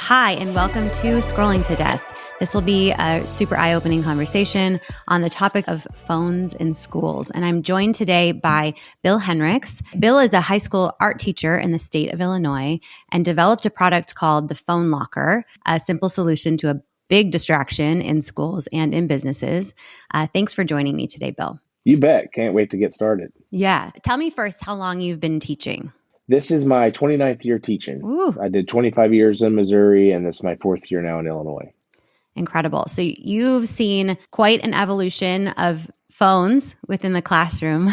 Hi, and welcome to Scrolling to Death. This will be a super eye-opening conversation on the topic of phones in schools. And I'm joined today by Bill Henricks. Bill is a high school art teacher in the state of Illinois and developed a product called the Phone Locker, a simple solution to a big distraction in schools and in businesses. Thanks for joining me today, Bill. You bet. Can't wait to get started. Yeah. Tell me first how long you've been teaching. This is my 29th year teaching. Ooh. I did 25 years in Missouri, and this is my 4th year now in Illinois. Incredible. So you've seen quite an evolution of phones within the classroom.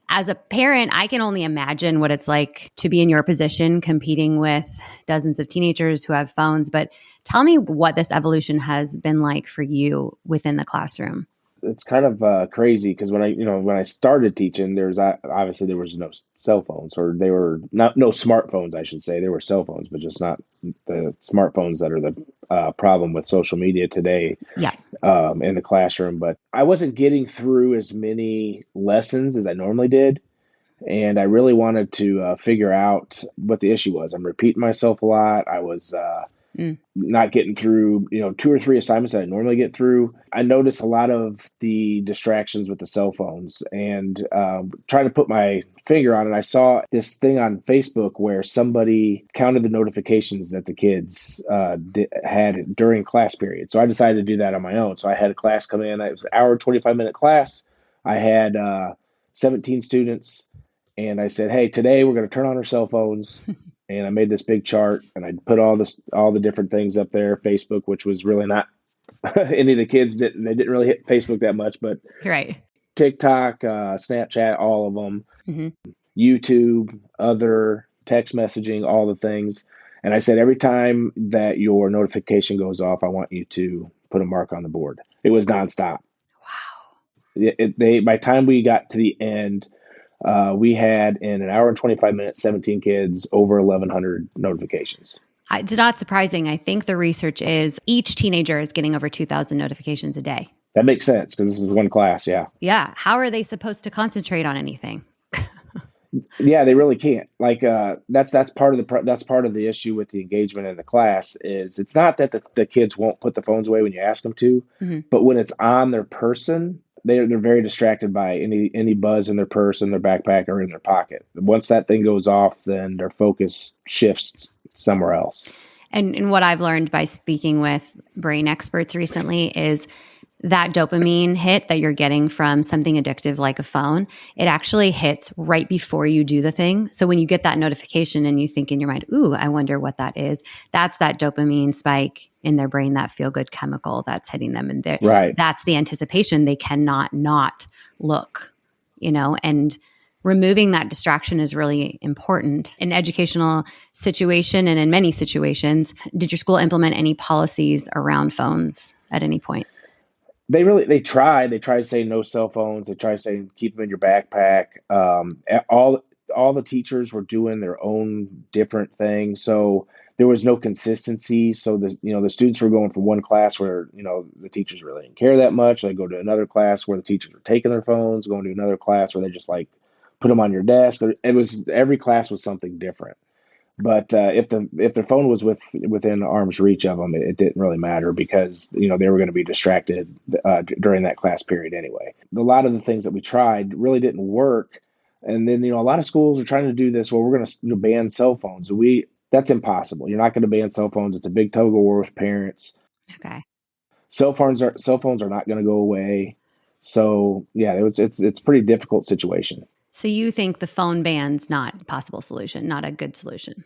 As a parent, I can only imagine what it's like to be in your position competing with dozens of teenagers who have phones. But tell me what this evolution has been like for you within the classroom. It's kind of crazy because when I started teaching, there was no cell phones, or they were no smartphones, I should say. There were cell phones, but just not the smartphones that are the problem with social media today. Yeah. In the classroom. But I wasn't getting through as many lessons as I normally did, and I really wanted to figure out what the issue was. I'm repeating myself a lot. I was not getting through, 2 or 3 assignments that I normally get through. I noticed a lot of the distractions with the cell phones, and trying to put my finger on it. I saw this thing on Facebook where somebody counted the notifications that the kids had during class period. So I decided to do that on my own. So I had a class come in. It was an hour, 25-minute class. I had 17 students, and I said, hey, today we're going to turn on our cell phones. And I made this big chart, and I put all the different things up there. Facebook, which was really not any of the kids didn't really hit Facebook that much, but Right. TikTok, Snapchat, all of them, YouTube, other text messaging, all the things. And I said, every time that your notification goes off, I want you to put a mark on the board. It was nonstop. Wow. By the time we got to the end, we had in an hour and 25 minutes, 17 kids, over 1,100 notifications. It's not surprising. I think the research is each teenager is getting over 2,000 notifications a day. That makes sense because this is one class. Yeah. Yeah. How are they supposed to concentrate on anything? Yeah, they really can't. Like that's part of the issue with the engagement in the class. Is it's not that the kids won't put the phones away when you ask them to, but when it's on their person, they're very distracted by any buzz in their purse, in their backpack, or in their pocket. Once that thing goes off, then their focus shifts somewhere else. And what I've learned by speaking with brain experts recently is that dopamine hit that you're getting from something addictive like a phone, it actually hits right before you do the thing. So when you get that notification and you think in your mind, ooh, I wonder what that is, that's that dopamine spike in their brain, that feel-good chemical that's hitting them. And right. That's the anticipation. They cannot not look, and removing that distraction is really important. In educational situation and in many situations, did your school implement any policies around phones at any point? They try to say no cell phones. They try to say keep them in your backpack. All the teachers were doing their own different thing. So there was no consistency. So the students were going from one class where, the teachers really didn't care that much. They go to another class where the teachers were taking their phones, going to another class where they just like put them on your desk. Every class was something different. But if their phone was within arm's reach of them, it didn't really matter because they were going to be distracted during that class period anyway. A lot of the things that we tried really didn't work, and then a lot of schools are trying to do this. Well, we're going to ban cell phones. That's impossible. You're not going to ban cell phones. It's a big tug of war with parents. Okay. Cell phones are not going to go away. So yeah, it's a pretty difficult situation. So you think the phone ban's not a possible solution, not a good solution?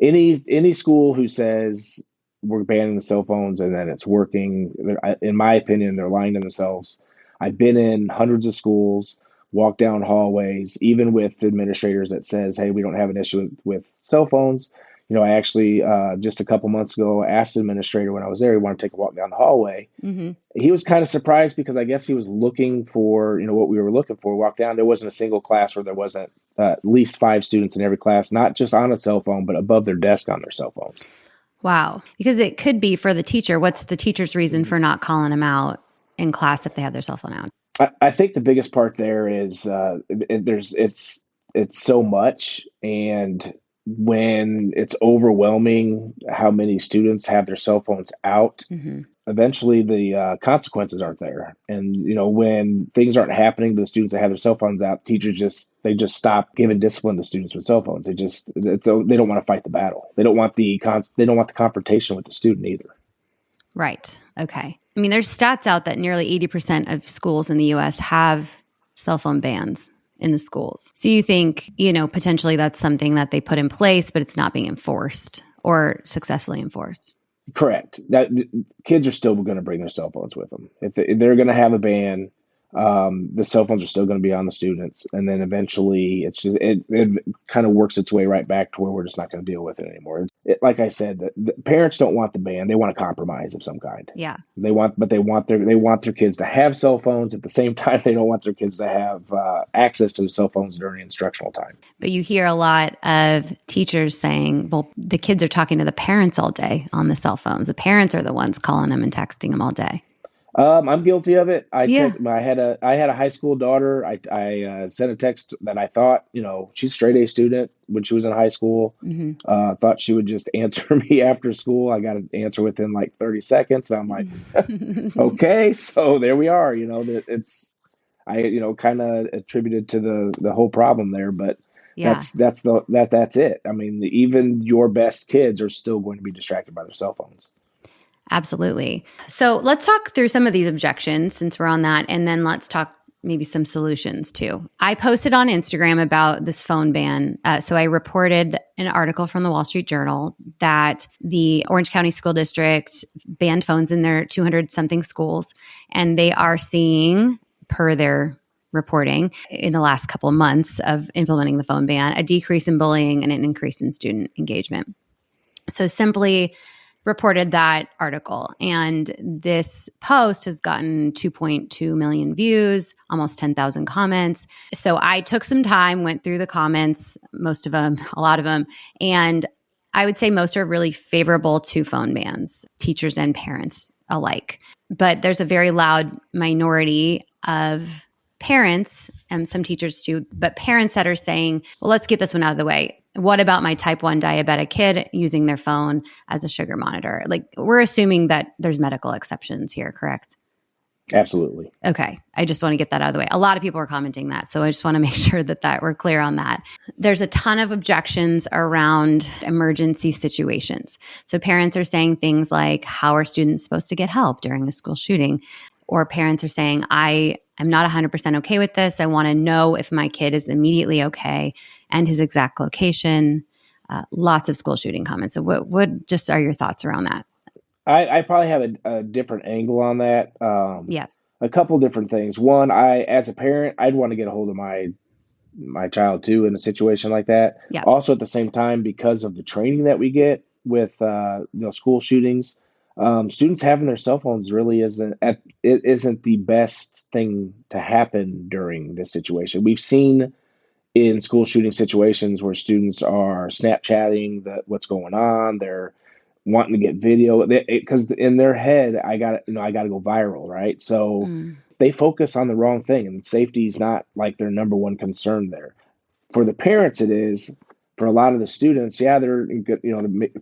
Any school who says we're banning the cell phones and then it's working, in my opinion, they're lying to themselves. I've been in hundreds of schools, walked down hallways, even with administrators that says, hey, we don't have an issue with cell phones. I actually, just a couple months ago, asked the administrator when I was there, he wanted to take a walk down the hallway. Mm-hmm. He was kind of surprised because I guess he was looking for, what we were looking for. Walk down, there wasn't a single class where there wasn't at least 5 students in every class, not just on a cell phone, but above their desk on their cell phones. Wow. Because it could be for the teacher. What's the teacher's reason for not calling them out in class if they have their cell phone out? I think the biggest part there is it's so much, and when it's overwhelming how many students have their cell phones out, eventually the consequences aren't there. And, when things aren't happening to the students that have their cell phones out, teachers they just stop giving discipline to students with cell phones. They don't want to fight the battle. They don't want the confrontation with the student either. Right. Okay. I mean, there's stats out that nearly 80% of schools in the U.S. have cell phone bans in the schools. So you think, potentially that's something that they put in place, but it's not being enforced or successfully enforced. Correct. That kids are still going to bring their cell phones with them. If they're going to have a ban, the cell phones are still going to be on the students, and then eventually it kind of works its way right back to where we're just not going to deal with it anymore. Like I said, the parents don't want the ban; they want a compromise of some kind. Yeah, they want their kids to have cell phones. At the same time, they don't want their kids to have access to the cell phones during instructional time. But you hear a lot of teachers saying, "Well, the kids are talking to the parents all day on the cell phones. The parents are the ones calling them and texting them all day." I'm guilty of it. I had a high school daughter. I sent a text that I thought, she's a straight A student when she was in high school. Thought she would just answer me after school. I got an answer within like 30 seconds. And I'm like, okay, so there we are. I kind of attributed to the whole problem there, but that's it. I mean, even your best kids are still going to be distracted by their cell phones. Absolutely. So let's talk through some of these objections since we're on that, and then let's talk maybe some solutions too. I posted on Instagram about this phone ban. So I reported an article from the Wall Street Journal that the Orange County School District banned phones in their 200-something schools, and they are seeing, per their reporting in the last couple of months of implementing the phone ban, a decrease in bullying and an increase in student engagement. So simply reported that article. And this post has gotten 2.2 million views, almost 10,000 comments. So I took some time, went through the comments, most of them, a lot of them, and I would say most are really favorable to phone bans, teachers and parents alike. But there's a very loud minority of parents, and some teachers too, but parents that are saying, well, let's get this one out of the way. What about my type 1 diabetic kid using their phone as a sugar monitor? Like, we're assuming that there's medical exceptions here, correct? Absolutely. Okay. I just want to get that out of the way. A lot of people are commenting that. So I just want to make sure that we're clear on that. There's a ton of objections around emergency situations. So parents are saying things like, how are students supposed to get help during a school shooting? Or parents are saying, I'm not 100% okay with this. I want to know if my kid is immediately okay and his exact location. Lots of school shooting comments. So what just are your thoughts around that? I probably have a different angle on that. Yeah. A couple different things. One, as a parent, I'd want to get a hold of my child too in a situation like that. Yeah. Also at the same time, because of the training that we get with school shootings, students having their cell phones really isn't the best thing to happen during this situation. We've seen in school shooting situations where students are Snapchatting what's going on. They're wanting to get video because in their head, I got to go viral, right? So they focus on the wrong thing, and safety is not like their number one concern there. For the parents, it is. For a lot of the students, yeah, they're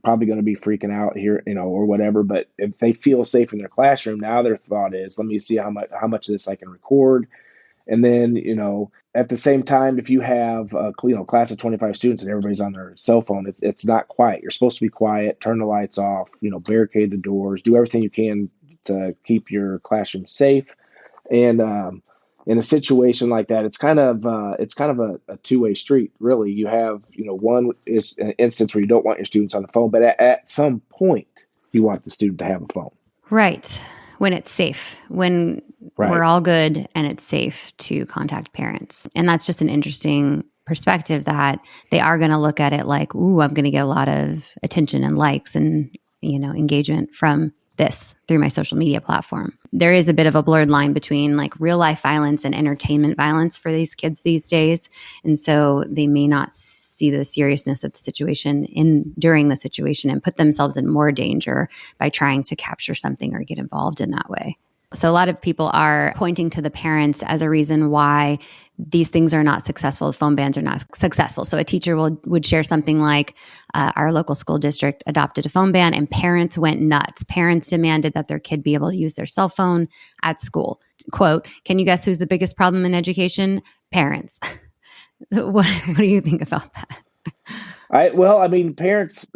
probably going to be freaking out here, or whatever. But if they feel safe in their classroom, now their thought is, let me see how much of this I can record. And then, at the same time, if you have a class of 25 students and everybody's on their cell phone, it's not quiet. You're supposed to be quiet, turn the lights off, barricade the doors, do everything you can to keep your classroom safe. And in a situation like that, it's kind of a two-way street, really. You have, one is an instance where you don't want your students on the phone, but at some point, you want the student to have a phone. Right. When it's safe, when we're all good and it's safe to contact parents. And that's just an interesting perspective that they are going to look at it like, ooh, I'm going to get a lot of attention and likes and, engagement from this through my social media platform. There is a bit of a blurred line between like real life violence and entertainment violence for these kids these days. And so they may not see the seriousness of the situation during the situation and put themselves in more danger by trying to capture something or get involved in that way. So a lot of people are pointing to the parents as a reason why these things are not successful. The phone bans are not successful. So a teacher would share something like, our local school district adopted a phone ban and parents went nuts. Parents demanded that their kid be able to use their cell phone at school. Quote, can you guess who's the biggest problem in education? Parents. What do you think about that? Parents,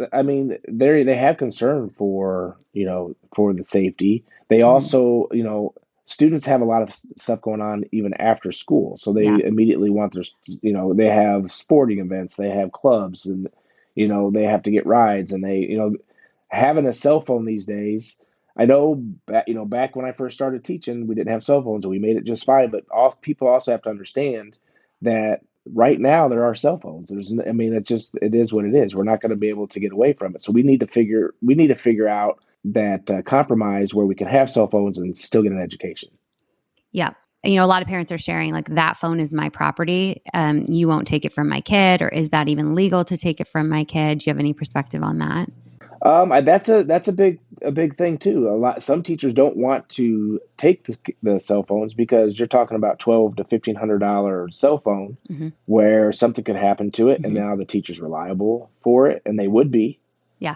they have concern for, for the safety. They Mhm. also, students have a lot of stuff going on even after school. So Yeah. they immediately want they have sporting events, they have clubs, and, they have to get rides, and having a cell phone these days. I know, back when I first started teaching, we didn't have cell phones and we made it just fine. But people also have to understand that right now there are cell phones. It is what it is. We're not going to be able to get away from it. So we need to figure out that compromise where we can have cell phones and still get an education. Yeah. A lot of parents are sharing like, that phone is my property. You won't take it from my kid, or is that even legal to take it from my kid? Do you have any perspective on that? That's a big thing too. Some teachers don't want to take the cell phones because you're talking about $1,200 to $1,500 cell phone, Hmm. where something could happen to it, and Hmm. now the teacher's reliable for it, and they would be. Yeah.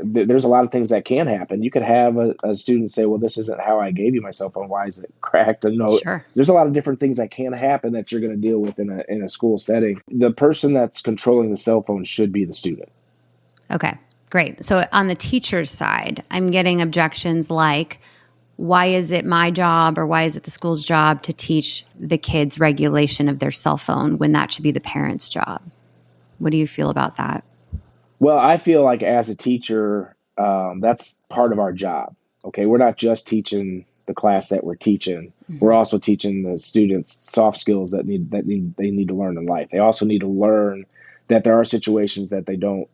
There's a lot of things that can happen. You could have a student say, "Well, this isn't how I gave you my cell phone. Why is it cracked?" And no, Sure. there's a lot of different things that can happen that you're going to deal with in a school setting. The person that's controlling the cell phone should be the student. Okay. Great. So on the teacher's side, I'm getting objections like, why is it my job, or why is it the school's job to teach the kids regulation of their cell phone when that should be the parent's job? What do you feel about that? Well, I feel like as a teacher, that's part of our job. Okay, we're not just teaching the class that we're teaching. We're Hmm. also teaching the students soft skills they need to learn in life. They also need to learn that there are situations that they don't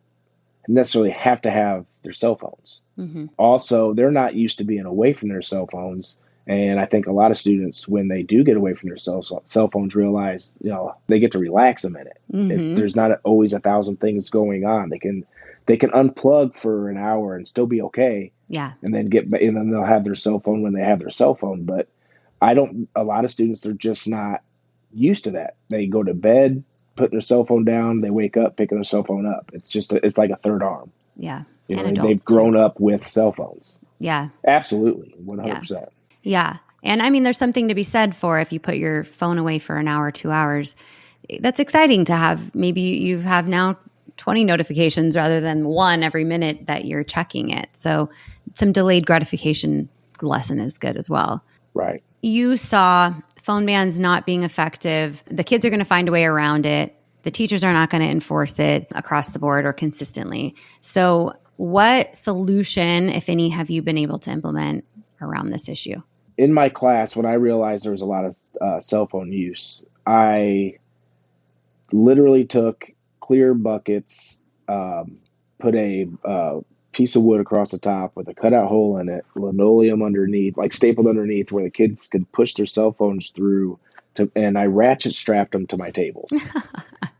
necessarily have to have their cell phones. Hmm. Also, they're not used to being away from their cell phones. And I think a lot of students, when they do get away from their cell phones, realize, they get to relax a minute. Hmm. There's not always 1,000 things going on. They can unplug for an hour and still be okay, Yeah. and then they'll have their cell phone when they have their cell phone. But I don't. A lot of students are just not used to that. They go to bed, put their cell phone down. They wake up, picking their cell phone up. It's like a third arm. Yeah. And They've adults too. grown up with cell phones. Yeah. Absolutely, Yeah. 100%. Yeah. And there's something to be said for, if you put your phone away for an hour, 2 hours, that's exciting to have. Maybe you have now 20 notifications rather than one every minute that you're checking it. So some delayed gratification lesson is good as well. Right. You saw phone bans not being effective. The kids are going to find a way around it. The teachers are not going to enforce it across the board or consistently. So what solution, if any, have you been able to implement around this issue? In my class, when I realized there was a lot of cell phone use, I literally took clear buckets, put a piece of wood across the top with a cutout hole in it, linoleum underneath, like stapled underneath, where the kids could push their cell phones through. And I ratchet strapped them to my tables.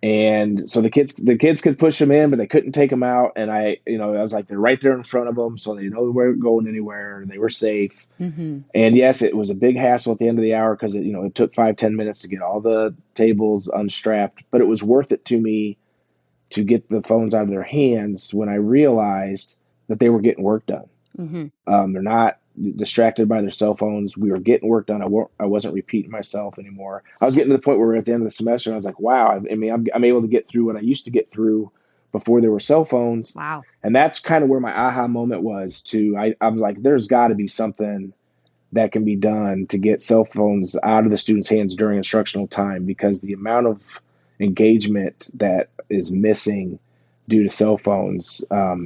And so the kids could push them in, but they couldn't take them out. And I was like, they're right there in front of them, so they know they weren't going anywhere. They were safe. Mm-hmm. And yes, it was a big hassle at the end of the hour because it took 5-10 minutes to get all the tables unstrapped, but it was worth it to me to get the phones out of their hands when I realized that they were getting work done. Mm-hmm. They're not distracted by their cell phones. We were getting work done. I wasn't repeating myself anymore. I was getting to the point where we're at the end of the semester, and I was like, wow, I'm able to get through what I used to get through before there were cell phones. Wow. And that's kind of where my aha moment was I was like, there's got to be something that can be done to get cell phones out of the students' hands during instructional time, because the amount of engagement that is missing due to cell phones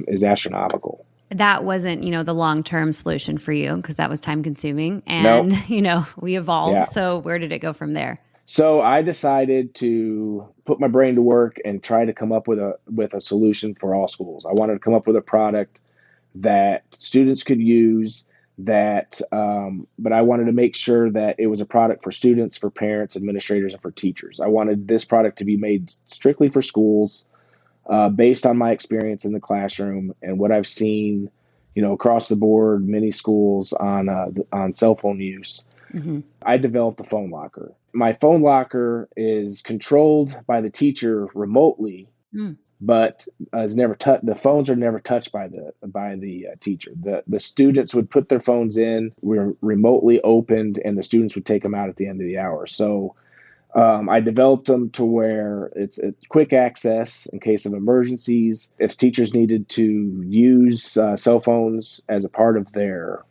is astronomical. That wasn't, the long-term solution for you, because that was time consuming and, No, we evolved. yeah. So where did it go from there? So I decided to put my brain to work and try to come up with a solution for all schools. I wanted to come up with a product that students could use, but I wanted to make sure that it was a product for students, for parents, administrators, and for teachers. I wanted this product to be made strictly for schools, based on my experience in the classroom and what I've seen across the board, many schools on cell phone use. Mm-hmm. I developed a phone locker. My phone locker is controlled by the teacher remotely, Mm. but is never the phones are never touched by the teacher. The students would put their phones in, we're remotely opened, and the students would take them out at the end of the hour. So I developed them to where it's quick access in case of emergencies. If teachers needed to use cell phones as a part of their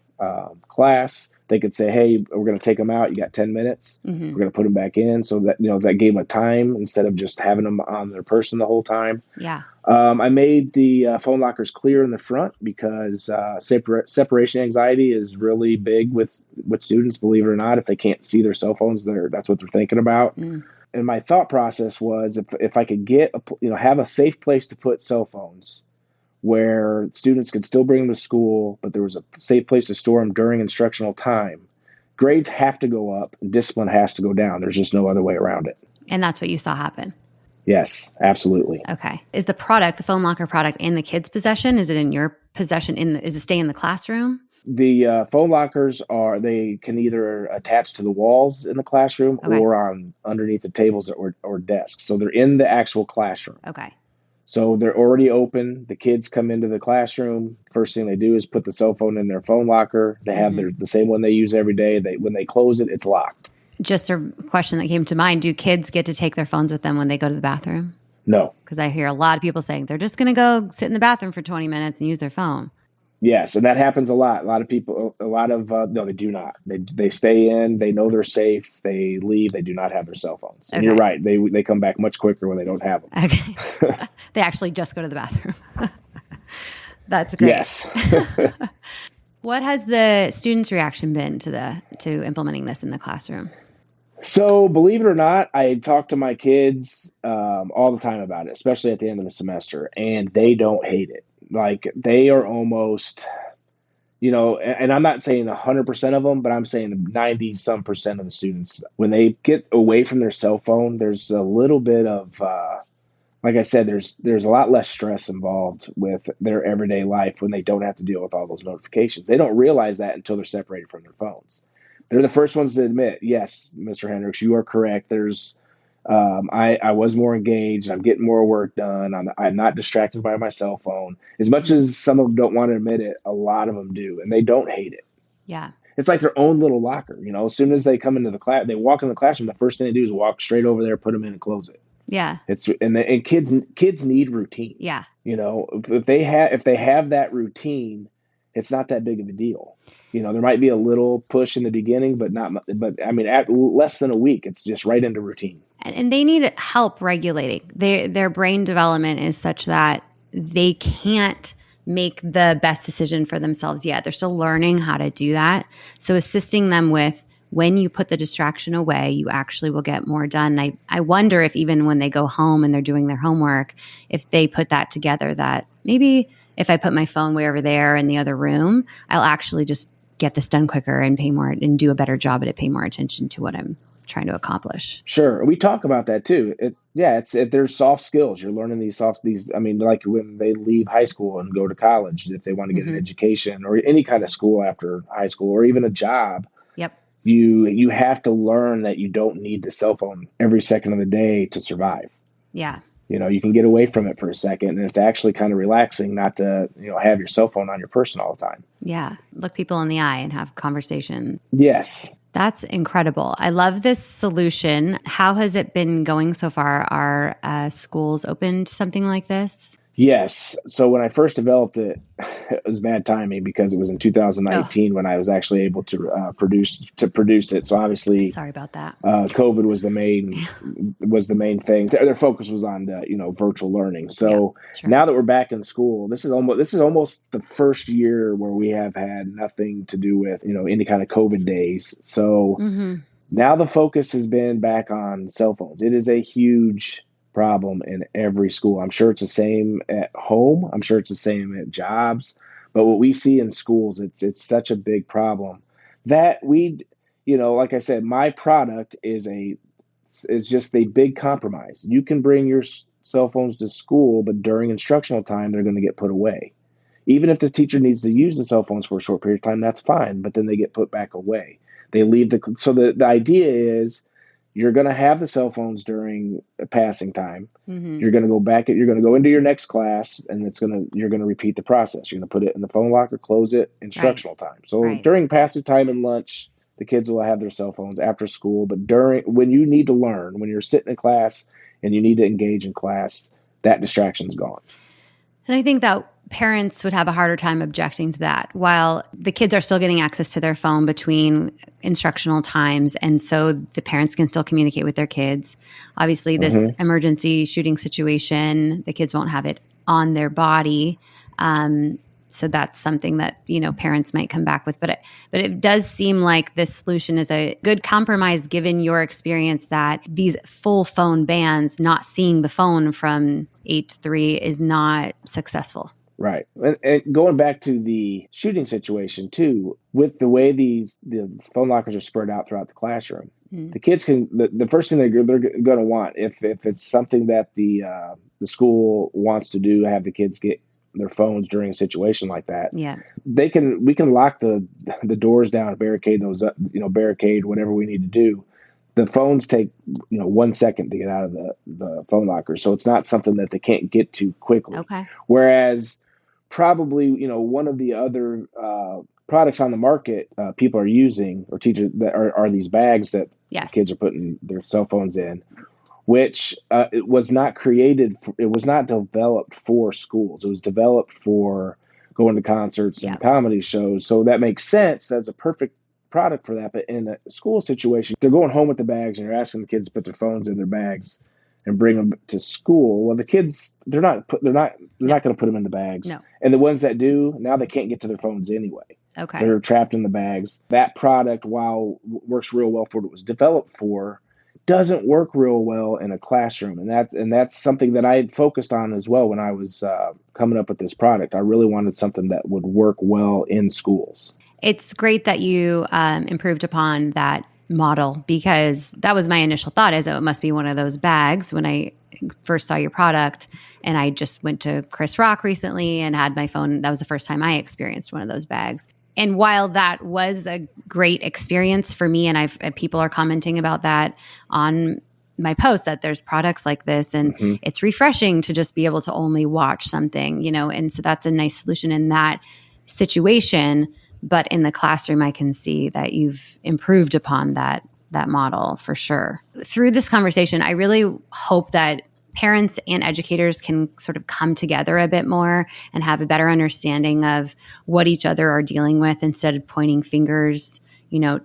class, they could say, "Hey, we're going to take them out. You got 10 minutes. Mm-hmm. We're going to put them back in." So that that gave them a time instead of just having them on their person the whole time. Yeah. I made the phone lockers clear in the front because separation anxiety is really big with students, believe it or not. If they can't see their cell phones, that's what they're thinking about. Mm. And my thought process was if I could have a safe place to put cell phones where students could still bring them to school, but there was a safe place to store them during instructional time, grades have to go up and discipline has to go down. There's just no other way around it. And that's what you saw happen. Yes, absolutely. Okay. Is the phone locker product, in the kids' possession? Is it in your possession? Is it stay in the classroom? The phone lockers they can either attach to the walls in the classroom or on underneath the tables or desks. So they're in the actual classroom. Okay. So they're already open. The kids come into the classroom. First thing they do is put the cell phone in their phone locker. They have the same one they use every day. When they close it, it's locked. Just a question that came to mind. Do kids get to take their phones with them when they go to the bathroom? No. Because I hear a lot of people saying they're just going to go sit in the bathroom for 20 minutes and use their phone. Yes, and that happens a lot. No, they do not. They stay in. They know they're safe. They leave. They do not have their cell phones. And you're right. They come back much quicker when they don't have them. Okay. They actually just go to the bathroom. That's great. Yes. What has the students' reaction been to implementing this in the classroom? So, believe it or not, I talk to my kids all the time about it, especially at the end of the semester, and they don't hate it. Like, they are almost, and I'm not saying 100% of them, but I'm saying 90-some% of the students, when they get away from their cell phone, there's a little bit of, like I said, there's a lot less stress involved with their everyday life when they don't have to deal with all those notifications. They don't realize that until they're separated from their phones. They're the first ones to admit, yes, Mr. Henricks, you are correct. I was more engaged. I'm getting more work done. I'm not distracted by my cell phone. As much as some of them don't want to admit it, a lot of them do, and they don't hate it. Yeah. It's like their own little locker. As soon as they come into the class, they walk in the classroom, the first thing they do is walk straight over there, put them in and close it. Yeah. And kids need routine. Yeah. If they have that routine, it's not that big of a deal. There might be a little push in the beginning, but at less than a week, it's just right into routine. And they need help regulating. Their brain development is such that they can't make the best decision for themselves yet. They're still learning how to do that. So assisting them with, when you put the distraction away, you actually will get more done. And I wonder if even when they go home and they're doing their homework, if they put that together, that maybe if I put my phone way over there in the other room, I'll actually just get this done quicker and pay more and do a better job at it, pay more attention to what I'm trying to accomplish. Sure. We talk about that too. There's soft skills. You're learning like when they leave high school and go to college, if they want to get an education or any kind of school after high school or even a job. Yep. You have to learn that you don't need the cell phone every second of the day to survive. Yeah. You can get away from it for a second, and it's actually kind of relaxing not to, have your cell phone on your person all the time. Yeah. Look people in the eye and have conversation. Yes. That's incredible. I love this solution. How has it been going so far? Are schools open to something like this? Yes. So when I first developed it, it was bad timing because it was in 2019 when I was actually able to produce it. So obviously, sorry about that. COVID was the main thing. Their focus was on virtual learning. So now that we're back in school, this is almost the first year where we have had nothing to do with any kind of COVID days. So now the focus has been back on cell phones. It is a huge problem in every school. I'm sure it's the same at home. I'm sure it's the same at jobs. But what we see in schools, it's such a big problem that like I said, my product is just a big compromise. You can bring your cell phones to school, but during instructional time, they're going to get put away. Even if the teacher needs to use the cell phones for a short period of time, that's fine, but then they get put back away. They leave so the idea is you're going to have the cell phones during passing time. Mm-hmm. You're going to go back, you're going to go into your next class, and you're going to repeat the process. You're going to put it in the phone locker, close it, instructional time. So during passing time and lunch, the kids will have their cell phones after school, but when you need to learn, when you're sitting in class and you need to engage in class, that distraction's gone. And I think that parents would have a harder time objecting to that while the kids are still getting access to their phone between instructional times. And so the parents can still communicate with their kids. Obviously, this emergency shooting situation, the kids won't have it on their body. So that's something that, parents might come back with. But it does seem like this solution is a good compromise given your experience that these full phone bans, not seeing the phone from 8 to 3 is not successful. Right. And going back to the shooting situation too, with the way the phone lockers are spread out throughout the classroom, the kids the first thing they're going to want, if it's something that the school wants to do, have the kids get their phones during a situation like that. Yeah. We can lock the doors down, barricade those up, barricade whatever we need to do. The phones take 1 second to get out of the phone locker, so it's not something that they can't get to quickly. Okay. Whereas probably one of the other products on the market people are using, or teachers that are these bags that kids are putting their cell phones in, which it was not developed for schools. It was developed for going to concerts and comedy shows. So that makes sense. That's a perfect product for that. But in a school situation, they're going home with the bags and you're asking the kids to put their phones in their bags and bring them to school. Well, the kids, they're not going to put them in the bags. No. And the ones that do, now they can't get to their phones anyway. Okay. They're trapped in the bags. That product, while works real well for what it was developed for, doesn't work real well in a classroom. And that's something that I had focused on as well when I was coming up with this product. I really wanted something that would work well in schools. It's great that you improved upon that model, because that was my initial thought, is it must be one of those bags when I first saw your product. And I just went to Chris Rock recently and had my phone. That was the first time I experienced one of those bags. And while that was a great experience for me, and people are commenting about that on my post, that there's products like this, and it's refreshing to just be able to only watch something, and so that's a nice solution in that situation. But in the classroom, I can see that you've improved upon that model for sure. Through this conversation, I really hope that parents and educators can sort of come together a bit more and have a better understanding of what each other are dealing with, instead of pointing fingers,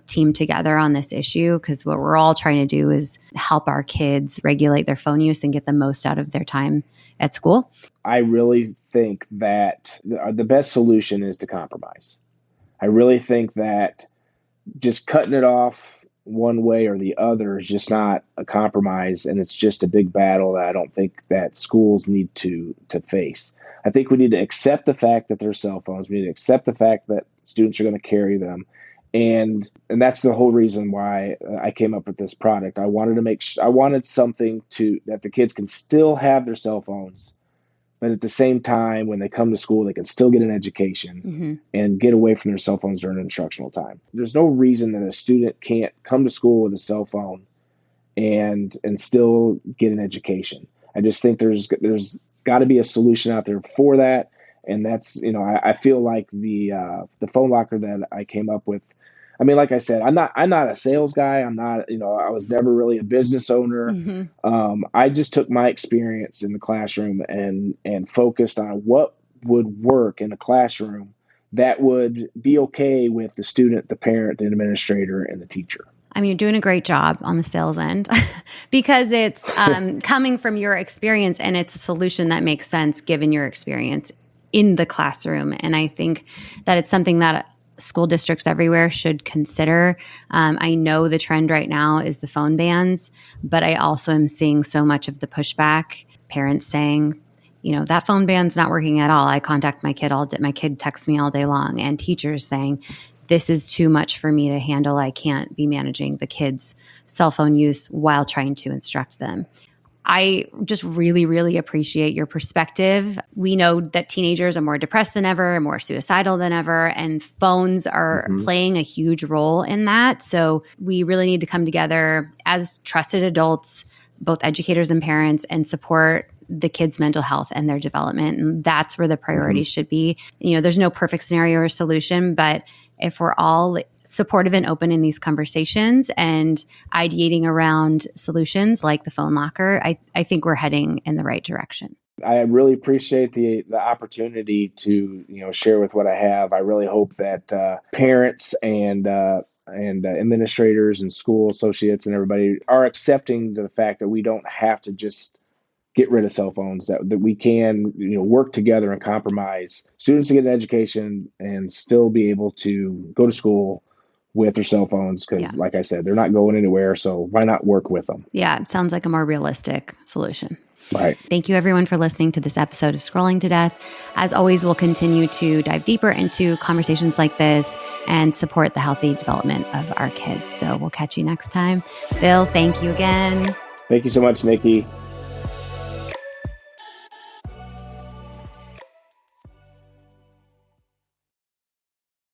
team together on this issue. Because what we're all trying to do is help our kids regulate their phone use and get the most out of their time at school. I really think that the best solution is to compromise. I really think that just cutting it off one way or the other is just not a compromise, and it's just a big battle that I don't think that schools need to face. I think we need to accept the fact that there's cell phones. We need to accept the fact that students are going to carry them, and that's the whole reason why I came up with this product. I wanted something that the kids can still have their cell phones, but at the same time, when they come to school, they can still get an education and get away from their cell phones during instructional time. There's no reason that a student can't come to school with a cell phone and still get an education. I just think there's got to be a solution out there for that, and that's I feel like the phone locker that I came up with. I mean, like I said, I'm not a sales guy. I'm not, I was never really a business owner. I just took my experience in the classroom and focused on what would work in a classroom that would be okay with the student, the parent, the administrator, and the teacher. I mean, you're doing a great job on the sales end because it's coming from your experience, and it's a solution that makes sense given your experience in the classroom. And I think that it's something that school districts everywhere should consider. I know the trend right now is the phone bans, but I also am seeing so much of the pushback, parents saying, that phone ban's not working at all. I contact my kid all day. My kid texts me all day long, and teachers saying, this is too much for me to handle. I can't be managing the kids' cell phone use while trying to instruct them. I just really, really appreciate your perspective. We know that teenagers are more depressed than ever, more suicidal than ever, and phones are playing a huge role in that. So we really need to come together as trusted adults, both educators and parents, and support the kids' mental health and their development. And that's where the priorities should be. There's no perfect scenario or solution, but if we're all supportive and open in these conversations and ideating around solutions like the phone locker, I think we're heading in the right direction. I really appreciate the opportunity to share with what I have. I really hope that parents and administrators and school associates and everybody are accepting the fact that we don't have to just get rid of cell phones, that we can work together and compromise students to get an education and still be able to go to school with their cell phones because, like I said, they're not going anywhere. So why not work with them? Yeah, it sounds like a more realistic solution. Right. Thank you, everyone, for listening to this episode of Scrolling to Death. As always, we'll continue to dive deeper into conversations like this and support the healthy development of our kids. So we'll catch you next time. Bill, thank you again. Thank you so much, Nicki.